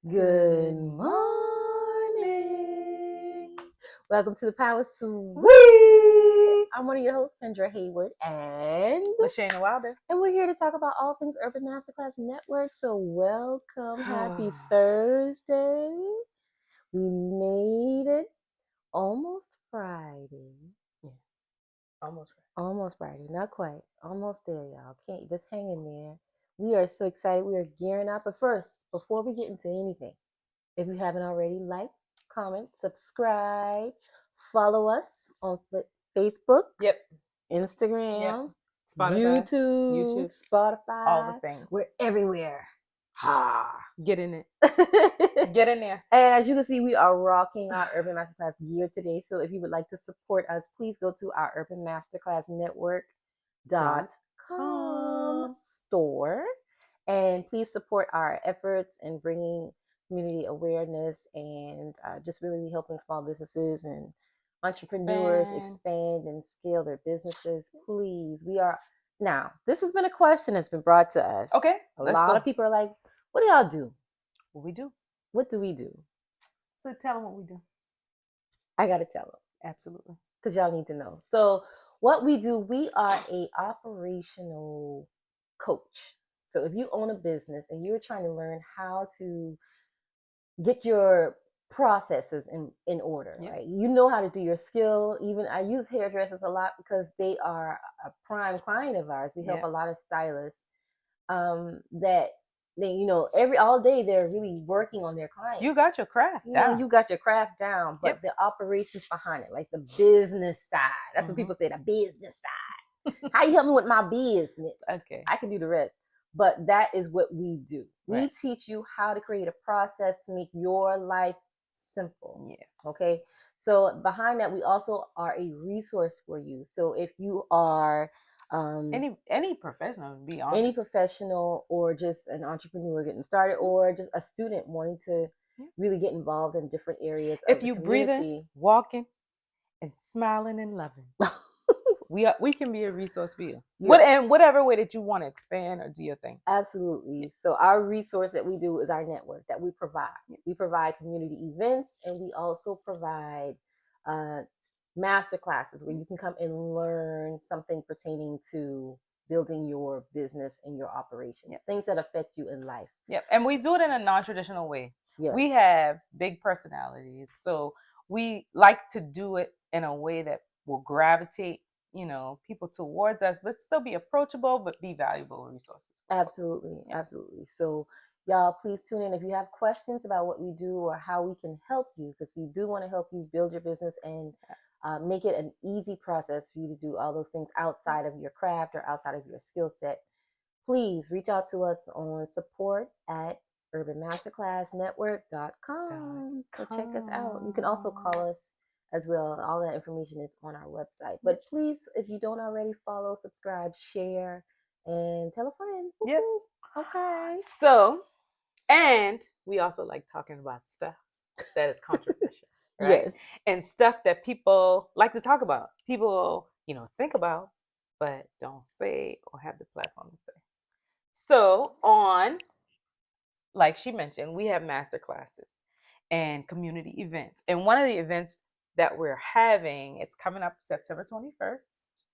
Good morning. Welcome to the Power Suite. I'm one of your hosts, Kendra Hayward, and LaShayna Wilder. And we're here to talk about all things Urban Masterclass Network. So welcome. Happy Thursday. We made it. Almost Friday. Yeah. Almost Friday. Almost Friday. Not quite. Almost there, y'all. Can't just hang in there. We are so excited. We are gearing up. But first, before we get into anything, if you haven't already, like, comment, subscribe, follow us on Facebook, Yep. Instagram, Spotify, YouTube, Spotify. all the things. We're everywhere. Get in it. Get in there. And as you can see, we are rocking our Urban Masterclass gear today. So if you would like to support us, please go to our Urban Masterclass Network.com store. And please support our efforts in bringing community awareness and just really helping small businesses and entrepreneurs expand and scale their businesses. Please, we are now. This has been a question that's been brought to us. Okay, a lot of people are like, "What do y'all do?" What we do? What do we do? So tell them what we do. I gotta tell them. Absolutely, because y'all need to know. So what we do, we are a operational coach. So if you own a business and you're trying to learn how to get your processes in order, right? You know how to do your skill. Even I use hairdressers a lot because they are a prime client of ours. We help a lot of stylists that they, all day they're really working on their clients. You got your craft down. You got your craft down, but the operations behind it, like the business side. That's what people say, the business side. How you help me with my business? Okay. I can do the rest. But that is what we do. Right. We teach you how to create a process to make your life simple. Yes. Okay. So behind that, we also are a resource for you. So if you are any professional, be honest. Any professional or just an entrepreneur getting started or just a student wanting to really get involved in different areas of if you the community. Breathing, walking, and smiling and loving, we can be a resource for you. And whatever way that you want to expand or do your thing. Absolutely. So our resource that we do is our network that we provide. We provide community events, and we also provide master classes where you can come and learn something pertaining to building your business and your operations, things that affect you in life. Yep. And we do it in a non-traditional way. Yes. We have big personalities, so we like to do it in a way that will gravitate, people towards us, but still be approachable, but be valuable resources. Absolutely. Absolutely. So y'all, please tune in if you have questions about what we do or how we can help you, because we do want to help you build your business and make it an easy process for you to do all those things outside of your craft or outside of your skill set. Please reach out to us on support@urbanmasterclassnetwork.com. So check us out. You can also call us as well. All that information is on our website. But please, if you don't already, follow, subscribe, share, and tell a friend. Yep. Okay. So, and we also like talking about stuff that is controversial. Right? Yes. And stuff that people like to talk about. People, think about, but don't say or have the platform to say. So like she mentioned, we have master classes and community events. And one of the events that we're having, it's coming up September 21st.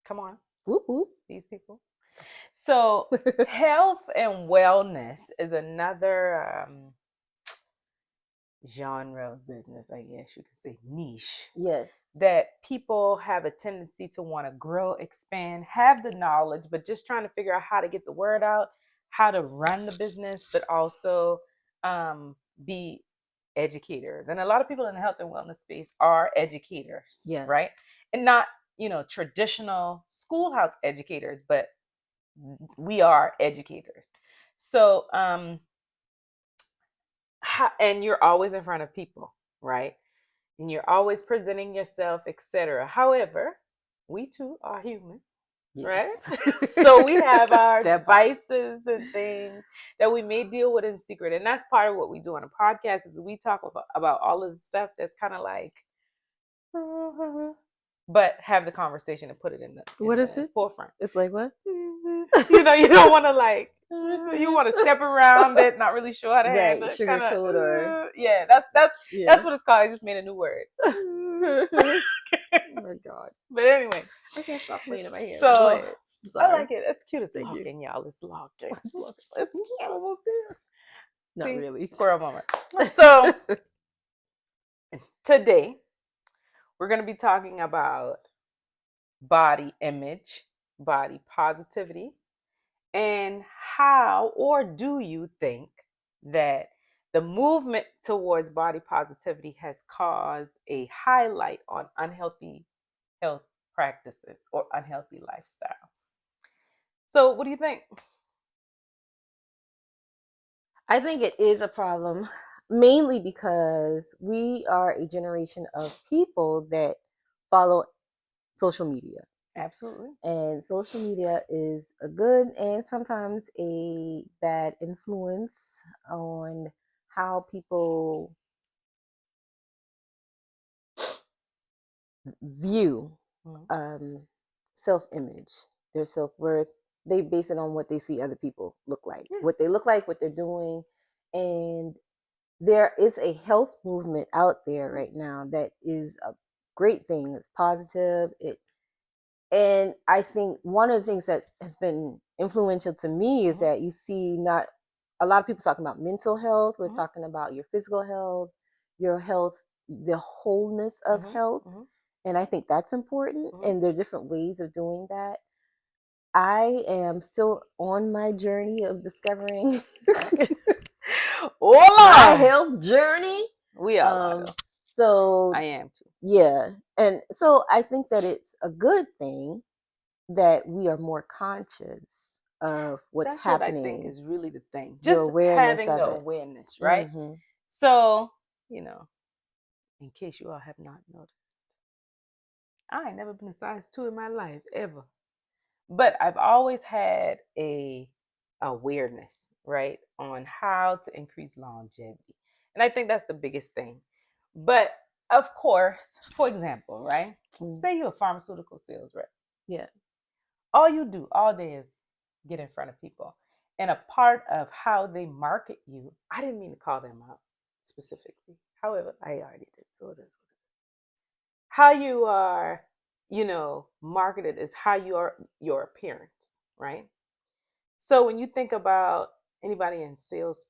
Come on. Whoop, whoop. These people. So health and wellness is another genre of business, I guess you could say, niche. Yes. That people have a tendency to want to grow, expand, have the knowledge, but just trying to figure out how to get the word out, how to run the business, but also be educators. And a lot of people in the health and wellness space are educators, right? And not, traditional schoolhouse educators, but we are educators. So, and you're always in front of people, right? And you're always presenting yourself, etc. However, we too are human, right? So we have our devices and things that we may deal with in secret. And that's part of what we do on a podcast is we talk about all of the stuff that's kind of like, but have the conversation and put it in What is the it? forefront. It's like what? You know, you don't want to like, you want to step around it, not really sure how to Right, handle it, kind of, sugarcoat or yeah, that's yeah. what it's called. I just made a new word. Oh my god. But anyway, I can't stop playing in my hair. Go so ahead. I'm I sorry. like it. It's cute. It's Thank you. locking, y'all. It's locking. Look, It's cute. almost there. Not See, really. squirrel moment. So today we're going to be talking about body image, body positivity, and how or do you think that the movement towards body positivity has caused a highlight on unhealthy health practices or unhealthy lifestyles? So, what do you think? I think it is a problem, mainly because we are a generation of people that follow social media. Absolutely. And social media is a good and sometimes a bad influence on how people view Mhm. self image, their self worth. They base it on what they see other people look like, Yeah. what they look like, what they're doing. And there is a health movement out there right now that is a great thing. It's positive. And I think one of the things that has been influential to me is Mhm. that you see not a lot of people talking about mental health. We're Mhm. talking about your physical health, the wholeness of Mhm. health. Mhm. And I think that's important. Mhm. And there are different ways of doing that. I am still on my journey of discovering my Hola! health journey. We all are, Um, though. so I am too. yeah, and so I think that it's a good thing that we are more conscious of what's That's what I think happening, is really the thing. the Just awareness having of the it. awareness, right? Hmm. So, you know, in case you all have not noticed, I ain't never been a size 2 in my life ever. But I've always had a awareness, right, on how to increase longevity. And I think that's the biggest thing. But of course, for example, right? Mm. Say you're a pharmaceutical sales rep. Yeah. All you do all day is get in front of people. And a part of how they market you, I didn't mean to call them out specifically. However, I already did. So it is what it is. How you are, marketed is how you are, your appearance, right? So when you think about anybody in sales,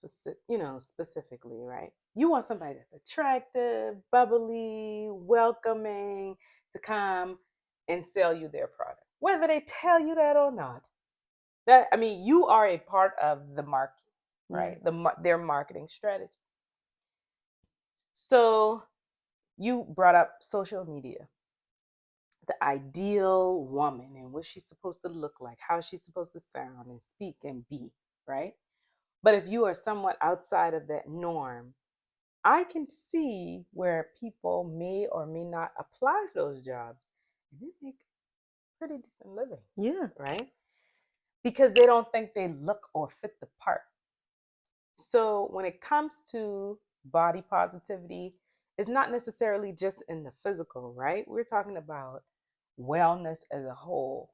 specifically, right? You want somebody that's attractive, bubbly, welcoming to come and sell you their product, whether they tell you that or not. That I mean, you are a part of the market, right? Yes. Their marketing strategy. So you brought up social media, the ideal woman and what she's supposed to look like, how she's supposed to sound and speak and be, right? But if you are somewhat outside of that norm, I can see where people may or may not apply for those jobs and they make pretty decent living, Yeah. right? Because they don't think they look or fit the part. So when it comes to body positivity, it's not necessarily just in the physical, right? We're talking about wellness as a whole.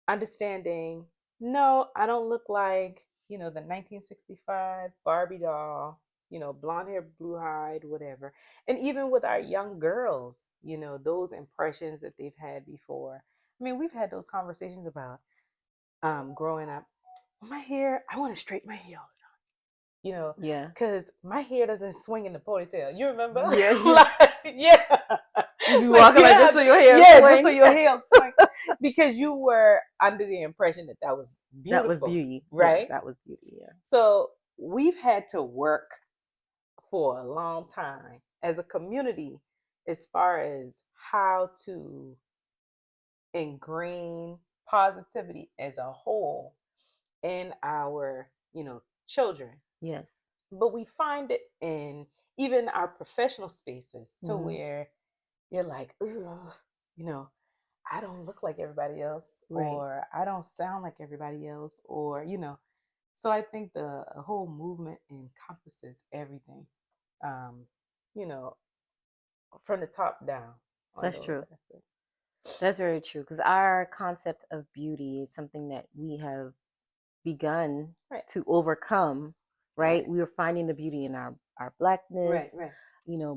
Understanding, no, I don't look like, the 1965 Barbie doll, blonde hair, blue eyed, whatever. And even with our young girls, those impressions that they've had before. I mean, we've had those conversations about growing up. My hair, I want to straighten my hair all the time, Yeah. because my hair doesn't swing in the ponytail. You remember? Yeah. Yeah. Like, yeah. You be Like, walking like this so your hair yeah, just so swing. your hair swing. Because you were under the impression that that was That was beautiful, beauty. Yeah, right? that was beauty. Yeah. So we've had to work for a long time as a community as far as how to ingrain positivity as a whole in our, children. Yes. But we find it in even our professional spaces to Hmm. where you're like, ugh, you know, I don't look like everybody else, Right. or I don't sound like everybody else, or. So I think the whole movement encompasses everything, um, you know, from the top down on That's those true. aspects. That's very true because our concept of beauty is something that we have begun Right. to overcome, right? Right. We were finding the beauty in our Right. blackness, Right.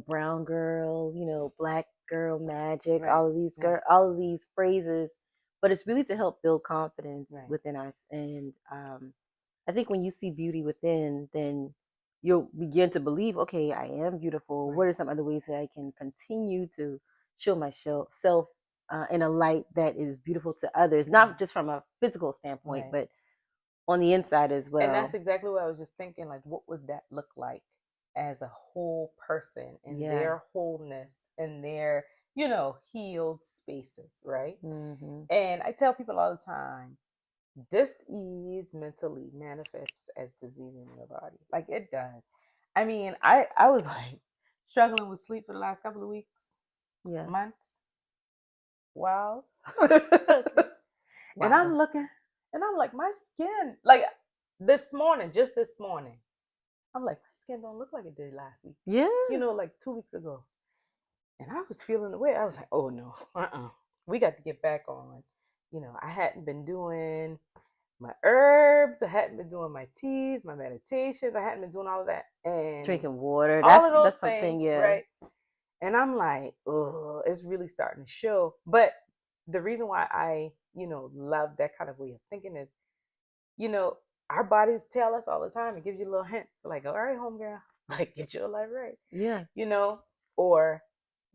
brown girl, black girl magic, Right. Right. all of these phrases, but it's really to help build confidence Right. within us. And I think when you see beauty within, then you'll begin to believe, okay, I am beautiful. Right. What are some other ways that I can continue to show myself in a light that is beautiful to others, not just from a physical standpoint, Right. but on the inside as well. And that's exactly what I was just thinking. Like, what would that look like as a whole person in Yeah. their wholeness and their, healed spaces, right? Mm-hmm. And I tell people all the time, dis-ease mentally manifests as disease in your body. Like it does. I mean, I was like struggling with sleep for the last couple of weeks, Yeah. months, whiles. Wow. And I'm looking and I'm like, my skin, like just this morning, I'm like, my skin don't look like it did last week. Yeah. Like 2 weeks ago. And I was feeling the way. I was like, oh no, we got to get back on. I hadn't been doing my herbs. I hadn't been doing my teas, my meditations. I hadn't been doing all of that. And drinking water. All of those that's things, something, yeah. right? And I'm like, oh, it's really starting to show. But the reason why I, love that kind of way of thinking is, our bodies tell us all the time. It gives you a little hint, like, all right, homegirl, like get your life right. Yeah. Or,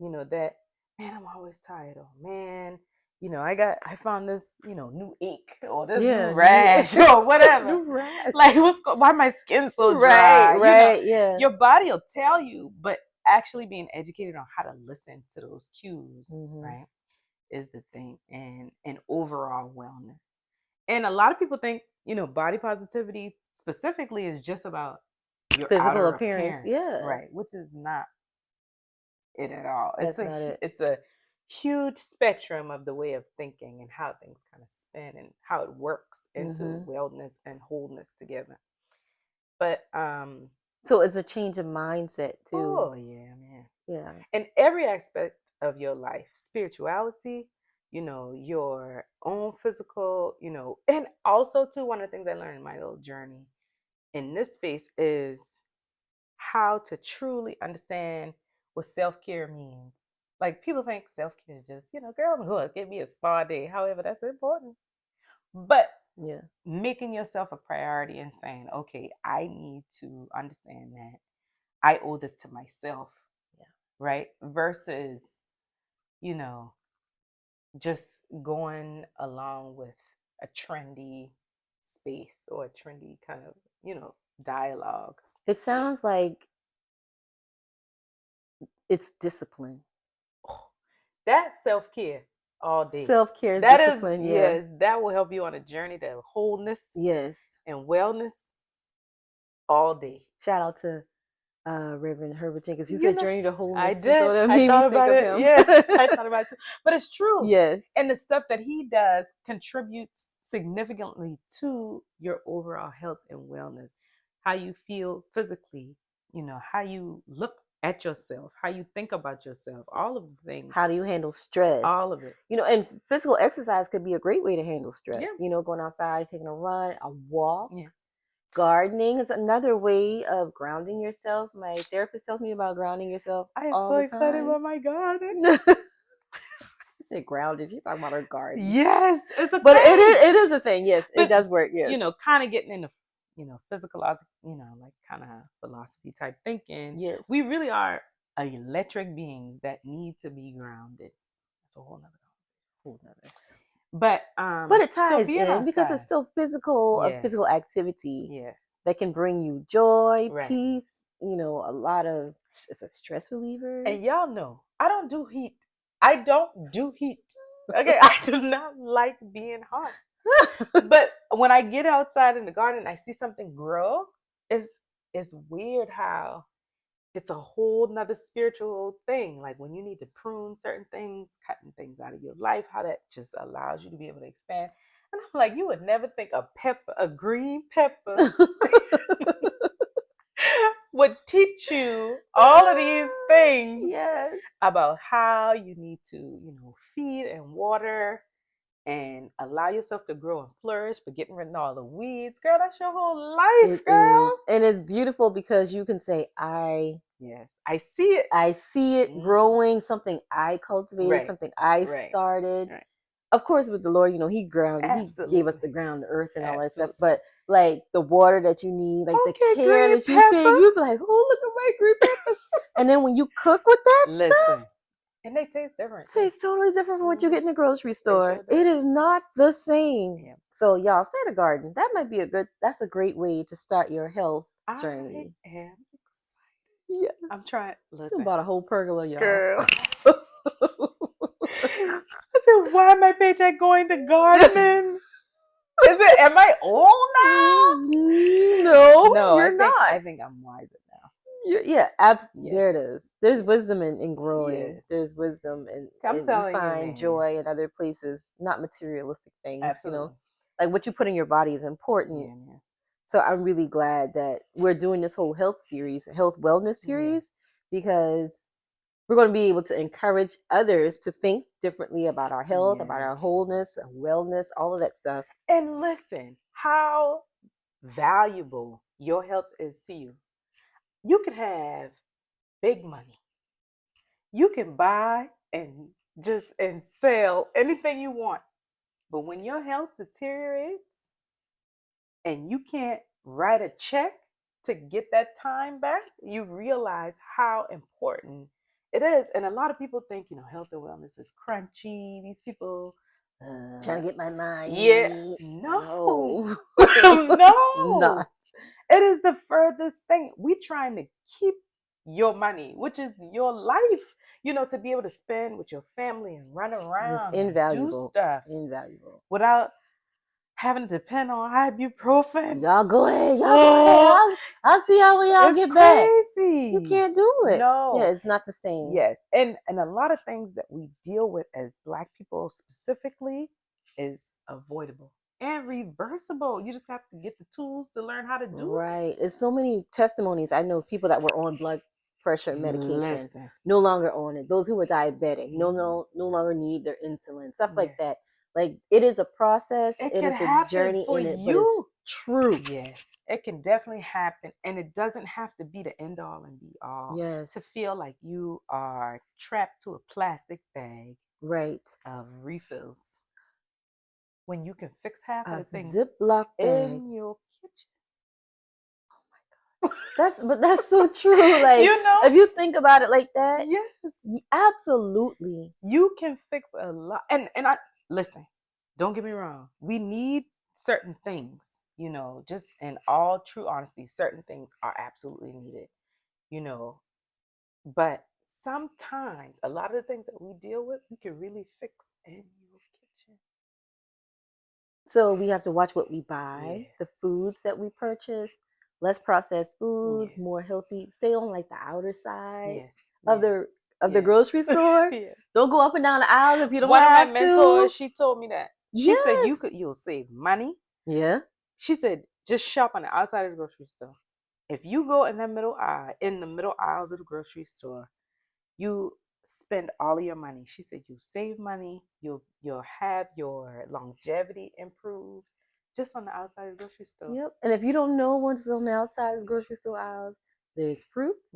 that, man, I'm always tired. Oh man, I found this, new ache or this new rash or whatever. New rash. Like, why my skin so dry? Right, yeah. Your body will tell you, but actually being educated on how to listen to those cues, right, is the thing, and overall wellness. And a lot of people think, body positivity specifically is just about your physical outer appearance, yeah, right, which is not it at all. That's not it. It's a huge spectrum of the way of thinking and how things kind of spin and how it works into wellness and wholeness together. But so it's a change of mindset too. Oh yeah, man. Yeah. In every aspect of your life, spirituality, your own physical, and also too, one of the things I learned in my little journey in this space is how to truly understand what self-care means. Like people think self-care is just, girl, look, give me a spa day. However, that's important. But yeah, making yourself a priority and saying, okay, I need to understand that I owe this to myself. Yeah. Right? Versus, just going along with a trendy space or a trendy kind of, dialogue. It sounds like it's discipline. Oh, that's self-care all day. Self-care is that discipline, is, yeah. Yes, that will help you on a journey to wholeness, yes, and wellness all day. Shout out to Reverend Herbert Jenkins. You said journey to wholeness. I did. So I thought about it. Him. Yeah, I thought about it too. But it's true. Yes. And the stuff that he does contributes significantly to your overall health and wellness. How you feel physically, how you look at yourself, how you think about yourself, all of the things. How do you handle stress? All of it. And physical exercise could be a great way to handle stress. Yeah. Going outside, taking a run, a walk. Yeah. Gardening is another way of grounding yourself. My therapist tells me about grounding yourself. I am so excited about my garden. I said grounded. She's talking about her garden. Yes, it's a but thing. It is a thing. Yes, but, it does work. Yes, kind of getting into physical, like kind of philosophy type thinking. Yes, we really are electric beings that need to be grounded. That's a whole nother. But it ties in because it's still physical, yes. A physical activity. Yes. That can bring you joy, right. peace. A lot of it's a stress reliever. And y'all know I don't do heat. I don't do heat. Okay, I do not like being hot. But when I get outside in the garden, I see something grow. It's weird how it's a whole nother spiritual thing. Like when you need to prune certain things, cutting things out of your life, how that just allows you to be able to expand. And I'm like, you would never think a green pepper would teach you all of these things yes. about how you need to, feed and water and allow yourself to grow and flourish, but getting rid of all the weeds. Girl, that's your whole life, It girl. is. And it's beautiful because you can say, Yes, I see it. I see it Mhm. growing, something I cultivated, Right. something I Right. started. Right. Of course, with the Lord, he grounded, he gave us Absolutely. the ground, the earth, and all that stuff. Absolutely. But like the water that you need, like the Okay, care green that you take, pepper. you be like, oh, look at my green peppers. And then when you cook with that stuff, Listen, and they taste different. it Too. tastes totally different from what you Mhm. get in the grocery It store. sure does. It is not the same. Yeah. So y'all start a garden. That might be that's a great way to start your health I journey. am excited. Yes. I'm trying. Listen, About a whole pergola, y'all. girl. I said, why am I paycheck going to gardening? Am I old now? No, you're not. I think I'm wiser now. There it Yes. is. There's wisdom in growing. Yes. There's wisdom and you telling you, find man. joy in other places, not materialistic things. Absolutely. Like what you put in your body is important. Yeah. So I'm really glad that we're doing this whole health wellness series, because we're going to be able to encourage others to think differently about our health, about our wholeness, wellness, all of that stuff. And listen, how valuable your health is to you. You can have big money. You can buy and sell anything you want. But when your health deteriorates and you can't write a check to get that time back, you realize how important it is. And a lot of people think, health and wellness is crunchy. These people Trying to get my mind. Yeah. No. No. No. It is the furthest thing. We're trying to keep your money, which is your life, to be able to spend with your family and run around and do stuff Invaluable. without having to depend on ibuprofen. Y'all go ahead. I'll see how y'all get back. You can't do it. No. Yeah, it's not the same. Yes. And a lot of things that we deal with as Black people specifically is avoidable and reversible. You just have to get the tools to learn how to do it. Right. There's so many testimonies. I know people that were on blood pressure medication, no longer on it. Those who were diabetic, no longer need their insulin, stuff like that. Like it is a process. It is a journey in it, but it's true. Yes, it can definitely happen, and it doesn't have to be the end all and be all. Yes. To feel like you are trapped to a plastic bag, right, of refills, when you can fix half of the things Ziploc bag in your kitchen. That's so true. Like if you think about it like that, yes, absolutely, you can fix a lot. And I listen. Don't get me wrong. We need certain things. Just in all true honesty, certain things are absolutely needed. But sometimes a lot of the things that we deal with, we can really fix in your kitchen. So we have to watch what we buy, the foods that we purchase. Less processed foods, more healthy. Stay on like the outer side of the grocery store. Don't go up and down the aisles if you don't have to. One of my mentors, she told me that. She said you'll save money. Yeah. She said just shop on the outside of the grocery store. If you go in the middle aisles of the grocery store, you spend all of your money. She said you'll save money. You'll have your longevity improved. Just on the outside of the grocery store. Yep. And if you don't know what's on the outside of the grocery store aisles, there's fruits,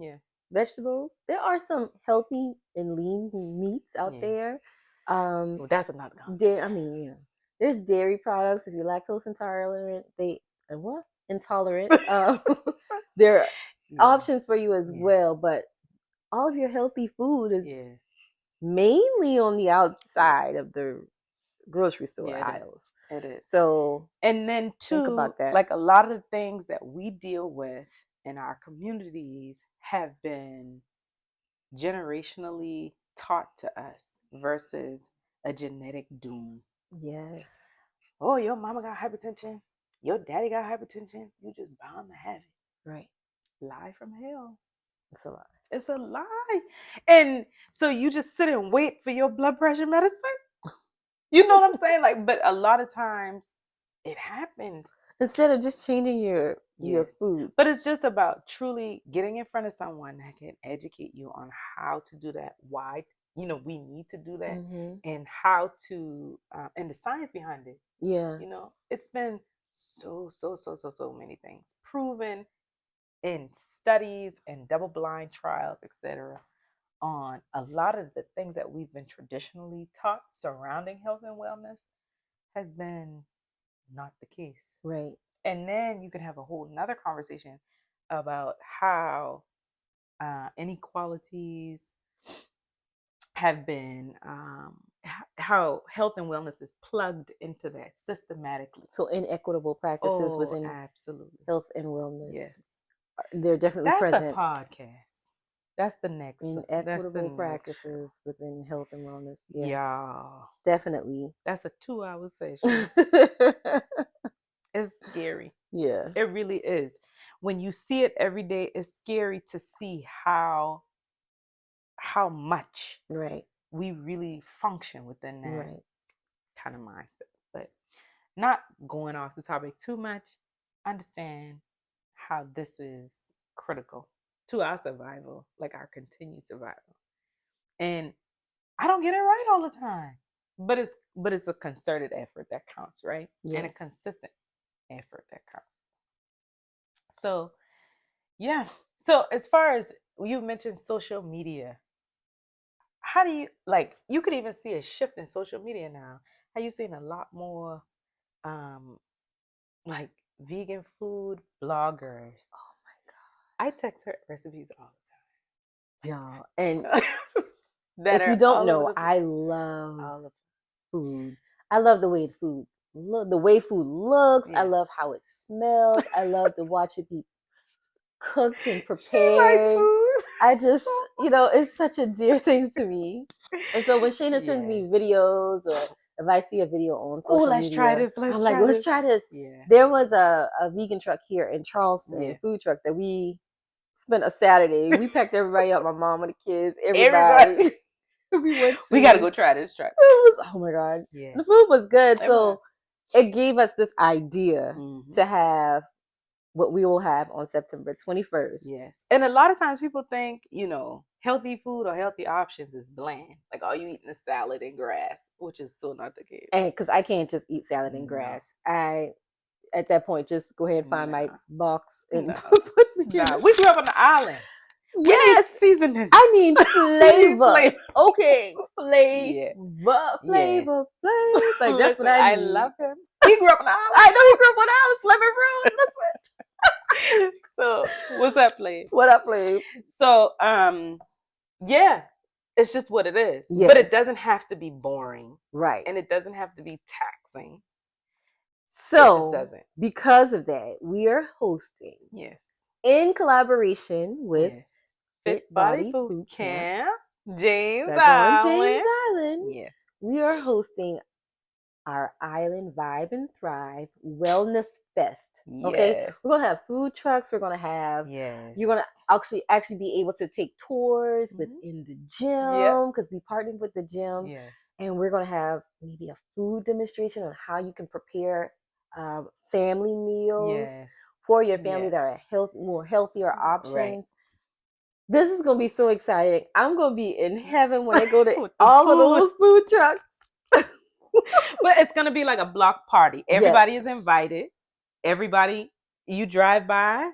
vegetables. There are some healthy and lean meats out there. Well, that's another conversation. There's dairy products if you're lactose intolerant. Intolerant. There are options for you as well, but all of your healthy food is mainly on the outside of the grocery store aisles. It is. So, and then too, think about that. Like a lot of the things that we deal with in our communities have been generationally taught to us versus a genetic doom. Yes. Oh, your mama got hypertension. Your daddy got hypertension. You just bound to have it. Right. Lie from hell. It's a lie. It's a lie. And so you just sit and wait for your blood pressure medicine? You know what I'm saying? But a lot of times it happens. Instead of just changing your your Yes. food. But it's just about truly getting in front of someone that can educate you on how to do that, why we need to do that, Hmm. and how to and the science behind it. Yeah. It's been so many things proven in studies and double-blind trials, etc., on a lot of the things that we've been traditionally taught surrounding health and wellness has been not the case. Right. And then you can have a whole nother conversation about how inequalities have been, how health and wellness is plugged into that systematically. So inequitable practices Oh, within absolutely. health and wellness. Yes. They're definitely That's present. a podcast. That's the next. Inequitable practices within health and wellness. Yeah. Y'all. Definitely. That's a 2-hour session. It's scary. Yeah. It really is. When you see it every day, it's scary to see how much Right. we really function within that Right. kind of mindset. But not going off the topic too much, understand how this is critical to our survival, like our continued survival. And I don't get it right all the time, but it's a concerted effort that counts, right? Yes. And a consistent effort that counts. So, yeah. So as far as you mentioned social media, how do you you could even see a shift in social media now? Have you seen a lot more um like vegan food bloggers? Oh my God. I text her recipes all the Y'all. And time. That if you are don't all over know, the I place. love All of food. I love the way food looks. I Yes. love how it smells. I love to watch it be cooked and She like prepared. food. I just, it's such a dear thing to me. And so when Shayna sends me Yes. videos, or if I see a video on Oh, social let's media, try this. I'm like, let's try this. Yeah. There was a vegan truck here in Charleston, Yeah. food truck, that we spent a Saturday. We packed everybody up, my mom and the kids, Everybody. everybody. We went to. We gotta go try this truck. It was, oh my God. Yeah. The food was good. It So was. it gave us this idea Mhm. to have what we will have on September 21st. Yes. And a lot of times people think, healthy food or healthy options is bland. Like all you eating is salad and grass, which is so not the case. And because I can't just eat salad and No. grass. I, at that point, just go ahead and find my box and put me in We grew up on the island. Yes. Seasoning. I need flavor. Flavor. Okay. Yeah. Flavor. Like, that's what Listen, I I need. love him. He grew up on the island. I know he grew up on the island. Flavor Road. Listen. So what's that, Flav? What up, Flav? So yeah, it's just what it is. Yes. But it doesn't have to be boring. Right. And it doesn't have to be taxing. So, it just doesn't. Because of that, we are hosting, yes, in collaboration with Fit Body Boot Camp, James that's Island. on James Island. Yes. We are hosting our Island Vibe and Thrive Wellness Fest. Okay, Yes. we're gonna have food trucks. We're gonna have. Yes. You're gonna actually be able to take tours within the gym, because we partnered with the gym. Yes. And we're gonna have maybe a food demonstration on how you can prepare family meals for your family that are more healthier options. Right. This is gonna be so exciting. I'm gonna be in heaven when I go to all all of those food trucks. But it's gonna be like a block party. Everybody is invited. Everybody, you drive by,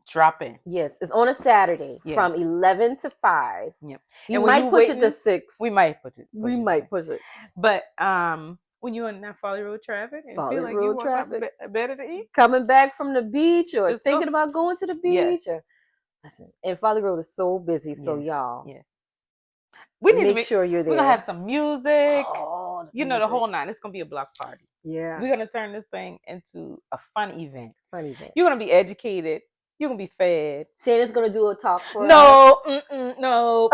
drop in. Yes, it's on a Saturday from 11 to 5. Yep. You might push it to 6. We might push it. We might push it. But when you're in that Folly Road traffic and feel like you want something better to eat, coming back from the beach or just thinking about going to the beach, or listen, and Folly Road is so busy, so y'all, we need make to make sure you're there. We're gonna have some music, music. The whole night. It's gonna be a block party. Yeah, we're gonna turn this thing into a fun event. You're gonna be educated. You're gonna be fed. Shayna's gonna do a talk for us. No.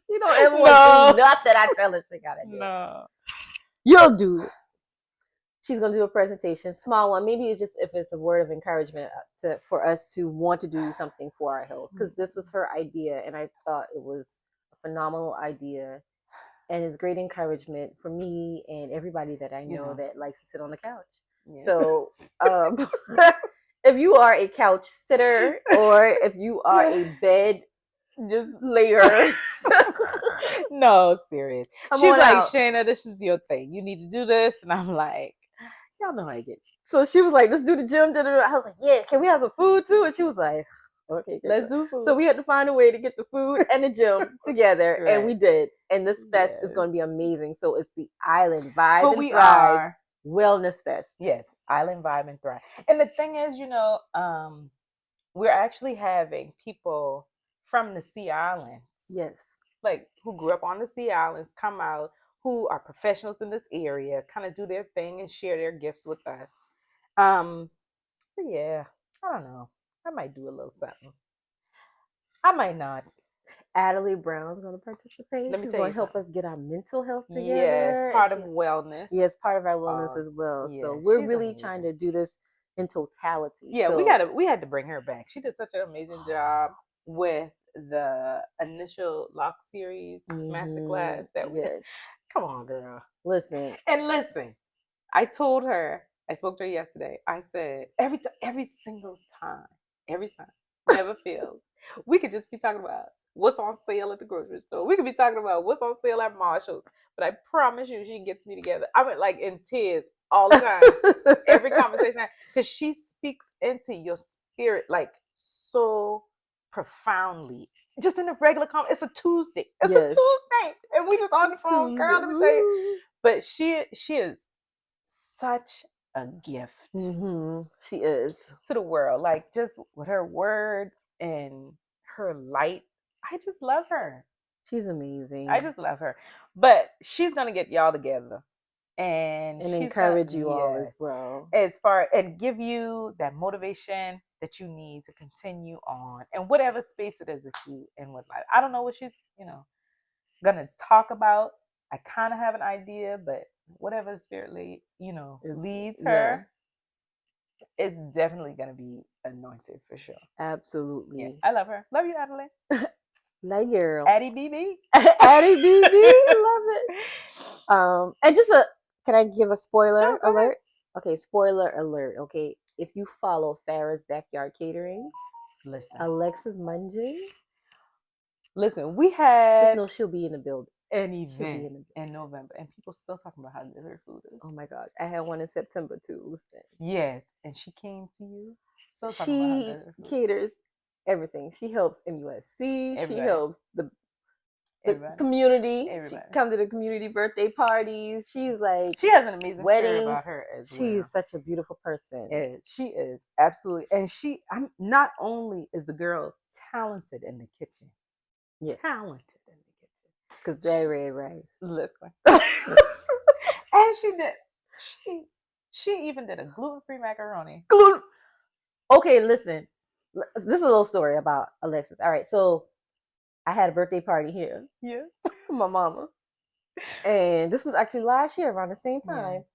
You don't ever want to do nothing I tell her she gotta do. No. You'll do it. She's gonna do a presentation, small one. Maybe it's just if it's a word of encouragement for us to want to do something for our health, because this was her idea, and I thought it was a phenomenal idea, and it's great encouragement for me and everybody that I know that likes to sit on the couch. Yes. So, if you are a couch sitter or if you are a bed Just layer, no, serious. come She's on like, out. Shayna, this is your thing. You need to do this. And I'm like, y'all know how I get. So she was like, let's do the gym. Da, da, da. I was like, yeah, can we have some food too? And she was like, okay. Let's do food. So we had to find a way to get the food and the gym together, and we Right. did. And this fest is Yes. going to be amazing. So it's the Island Vibe But and we Thrive are, Wellness Fest. yes, Island Vibe and Thrive. And the thing is, we're actually having people from the Sea Islands, Yes. like who grew up on the Sea Islands, come out, who are professionals in this area, kind of do their thing and share their gifts with us. But yeah, I don't know. I might do a little something. I might not. Adelie Brown's going to participate. Let me She's tell going you to help us something. get our mental health together. Yes, part of She's- wellness. Yes, part of our wellness as well. Yeah, So we're she's really amazing. trying to do this in totality. Yeah, so, we had to bring her back. She did such an amazing job with the initial Lock series masterclass. Yes. Come on, girl. Listen. And listen, I told her, I spoke to her yesterday. I said, every single time, never fails. We could just be talking about what's on sale at the grocery store. We could be talking about what's on sale at Marshall's. But I promise you, she gets me together. I'm like in tears all the time. Every conversation, because she speaks into your spirit like so profoundly. Just in a regular it's a Tuesday. It's a Tuesday, and we just on the phone, girl. Let me tell you. But she is such a gift She is to the world. Like just with her words and her light, I just love her. She's amazing. I just love her. But she's gonna get y'all together and she's encourage you all as well. As far and give you that motivation that you need to continue on and whatever space it is that you in with life. I don't know what she's, gonna talk about. I kind of have an idea, but whatever the spirit leads her, it's definitely gonna be anointed for sure. Absolutely. Yeah, I love her. Love you, Adelie. Like girl. Addie BB. Addie BB. Love it. And just can I give a spoiler alert? Okay, spoiler alert. Okay, if you follow Farrah's Backyard Catering, listen, Alexis Mungeon. Listen, we had just know she'll be in the building. An event in November, and people still talking about how good her food is. Oh my God, I had one in September too. Listen. Yes, and she came to you. Still talking about how good her food caters everything. She helps MUSC. Everybody. She helps the community. Everybody. She comes to the community birthday parties. She's like, she has an amazing weddings about her as well. She's such a beautiful person. Yeah, she is absolutely, and I'm not only is the girl talented in the kitchen, talented in the kitchen, because very rice. Listen, and she even did a gluten-free macaroni. Okay, listen. This is a little story about Alexis. All right, so I had a birthday party here. Yeah. For my mama. And this was actually last year around the same time.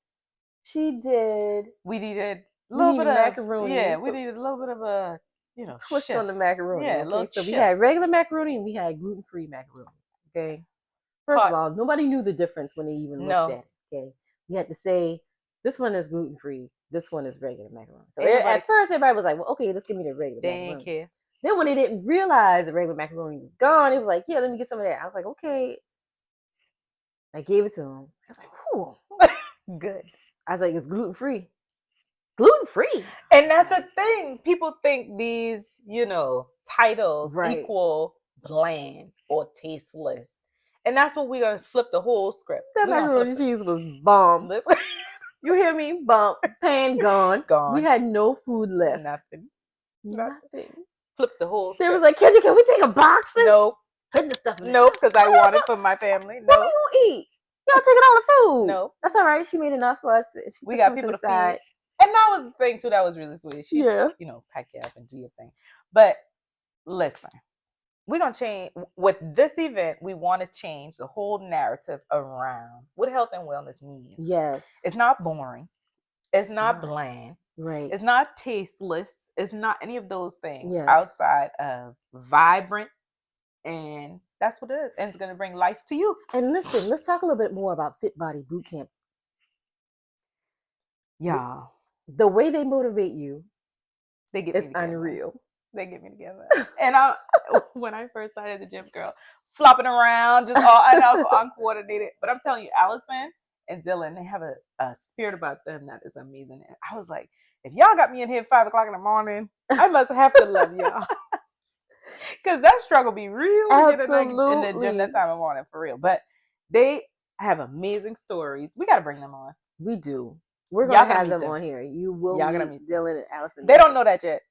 Yeah. We needed a little bit of macaroni. Yeah, we needed a little bit of a, twist on the macaroni. Yeah, okay? So we had regular macaroni and we had gluten-free macaroni. Okay. First of all, nobody knew the difference when they even looked at it. Okay. We had to say, this one is gluten-free. This one is regular macaroni. So at first, everybody was like, well, okay, let's give me the regular macaroni. They didn't care. Then when they didn't realize the regular macaroni was gone, it was like, yeah, let me get some of that. I was like, okay. I gave it to him. I was like, whew. Good. I was like, it's gluten-free. Gluten-free. And that's the thing. People think these, titles equal bland or tasteless. And that's what we're going to flip the whole script. That macaroni and cheese was bomb. You hear me? Bomb. Pan gone. We had no food left. Nothing. Flip the whole script. They was like, Kendra, can we take a box? Nope. Put the stuff in Nope, because I want it for my family. No. What are you going to eat? Y'all taking all the food. No. That's all right. She made enough for us. We got people to feed. And that was the thing, too. That was really sweet. She, pack you up and do your thing. But listen. We're going to change, with this event, we want to change the whole narrative around what health and wellness means. Yes. It's not boring. It's not bland. Right. It's not tasteless. It's not any of those things outside of vibrant. And that's what it is. And it's going to bring life to you. And listen, let's talk a little bit more about Fit Body Bootcamp. Y'all, the way they motivate you They get me is together. unreal. They get me together. And when I first started the gym, girl, flopping around, just all uncoordinated. But I'm telling you, Allison and Dylan, they have a spirit about them that is amazing. And I was like, if y'all got me in here at 5 o'clock in the morning, I must have to love y'all. Because that struggle be real to get in the gym that time of morning, for real. But they have amazing stories. We got to bring them on. We do. We're going to have them on here. You will meet Dylan and Allison. They don't know that yet.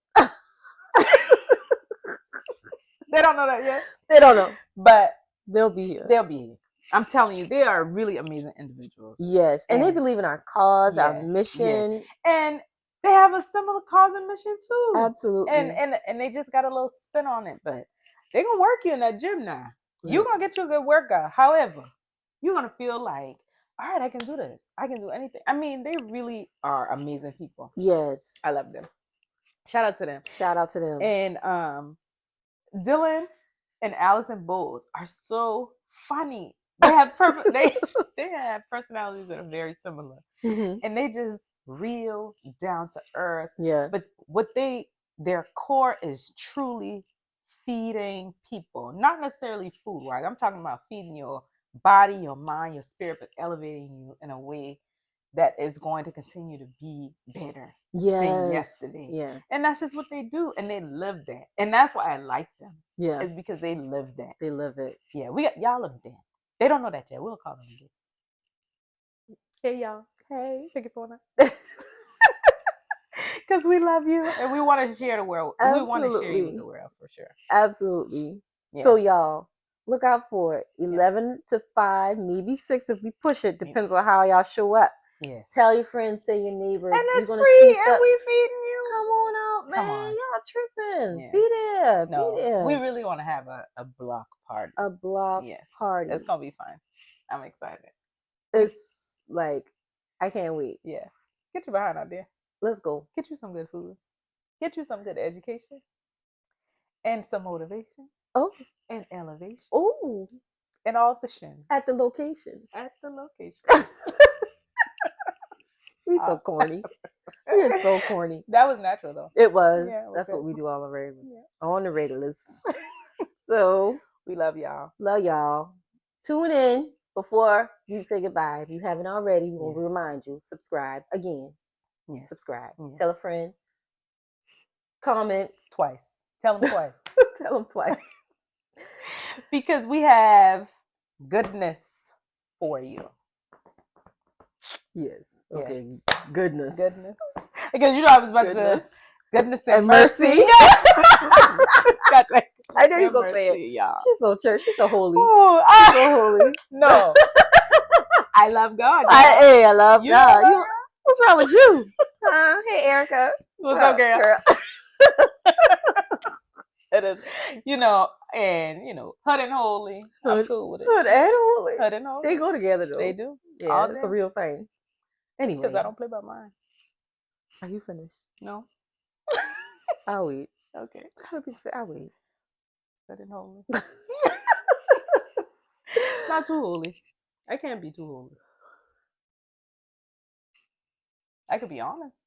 They don't know that yet. They don't know. But they'll be here. They'll be here. I'm telling you, they are really amazing individuals. Yes. And they believe in our cause, our mission. Yes. And they have a similar cause and mission too. Absolutely. And they just got a little spin on it. But they're going to work you in that gym now. Yes. You're going to get you a good workout. However, you're going to feel like, all right, I can do this. I can do anything. I mean, they really are amazing people. Yes. I love them. Shout out to them. Shout out to them. And Dylan and Allison both are so funny. They have they have personalities that are very similar, and they just real down to earth. Yeah. But their core is truly feeding people, not necessarily food, right? I'm talking about feeding your body, your mind, your spirit, but elevating you in a way that is going to continue to be better than yesterday. Yeah. And that's just what they do. And they live that. And that's why I like them. Yeah. It's because they live that. They live it. Yeah. Y'all live that. They don't know that yet. We'll call them again. Hey, y'all. Hey. Take your phone out. Because we love you and we want to share the world. Absolutely. We want to share you with the world for sure. Absolutely. Yeah. So, y'all, look out for it. 11 to 5, maybe 6 if we push it. Depends on how y'all show up. Yes. Tell your friends, tell your neighbors. And it's free and we feeding you. Come on out, man. Y'all tripping. Yeah. Be there. No, be there. We really want to have a block party. A block party. It's going to be fun. I'm excited. It's like, I can't wait. Yeah. Get your behind out there. Let's go. Get you some good food. Get you some good education. And some motivation. Oh. And elevation. Oh. And all the shin. At the location. At the location. He's so corny. You're so corny. That was natural though. It was. Yeah, that's what we do all the regular. Yeah. On the regulars. So we love y'all. Love y'all. Tune in before you say goodbye. If you haven't already, we will remind you. Subscribe again. Yes. Subscribe. Yes. Tell a friend. Comment twice. Tell them twice. Tell them twice. Because we have goodness for you. Yes. Okay. Yeah. Goodness. Because you know I was about to goodness and mercy. Yes. I know you're gonna say it. Y'all. She's so church. She's so holy. Oh, she's so holy. No. I love God. I love God. What's wrong with you? Hey, Erica. What's up, girl? It is, hood and holy. I'm cool with it. Hood and holy. Hood and holy. They go together though. They do. Yeah, it's a real thing. Anyway. Because I don't play by mine. Are you finished? No. I'll wait. Okay. I'll wait. Hood and holy. Not too holy. I can't be too holy. I could be honest.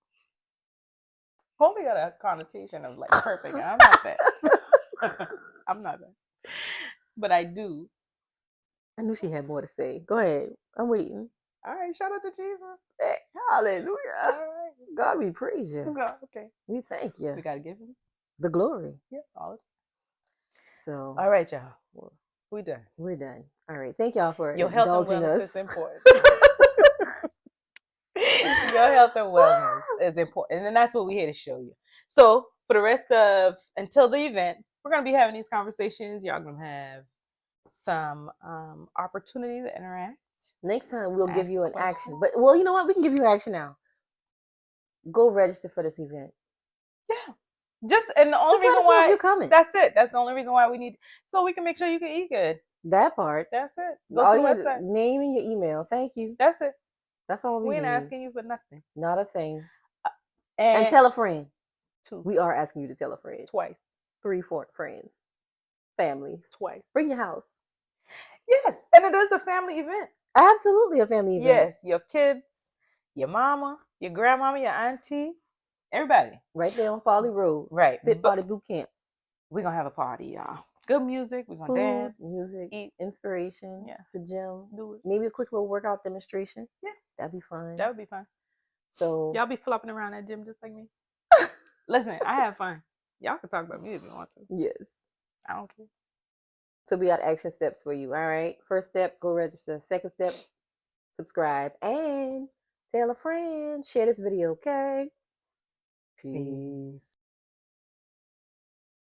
Holy got a connotation of like perfect. And I'm not that. I'm not that. But I do. I knew she had more to say. Go ahead. I'm waiting. All right. Shout out to Jesus. Hey, hallelujah. All right. God, we praise you. God, okay. We thank you. We got to give him the glory. Yeah, all the time. So. All right, y'all. Well, we're done. We're done. All right. Thank y'all for your health indulging and wellness us. is important. Your health and wellness is important. And that's what we're here to show you. So for the rest of, until the event, we're going to be having these conversations. Y'all going to have some opportunity to interact. Next time we'll give you an action. But, well, you know what? We can give you action now. Go register for this event. Yeah. And the only reason why you're coming. That's it. That's the only reason why we need, so we can make sure you can eat good. That part. That's it. Go to the website. Name and your email. Thank you. That's it. That's all we ain't need. asking you for nothing. Not a thing. And tell a friend. 2. We are asking you to tell a friend. Twice. 3, 4 friends. Family. Twice. Bring your house. Yes. And it is a family event. Absolutely a family event. Yes. Your kids, your mama, your grandmama, your auntie, everybody. Right there on Folly Road. Right. Fit But Body Boot Camp. we're gonna have a party, y'all. Good music. We're gonna Food, dance, music, eat. inspiration, Yeah. the gym. Do it. Maybe a quick little workout demonstration. Yeah. That'd be fun. That would be fun. So Y'all be flopping around that gym just like me. Listen, I have fun. Y'all can talk about me if you want to. yes. I don't care. So we got action steps for you. All right. First step, go register. Second step, subscribe. And tell a friend. Share this video, okay? Peace.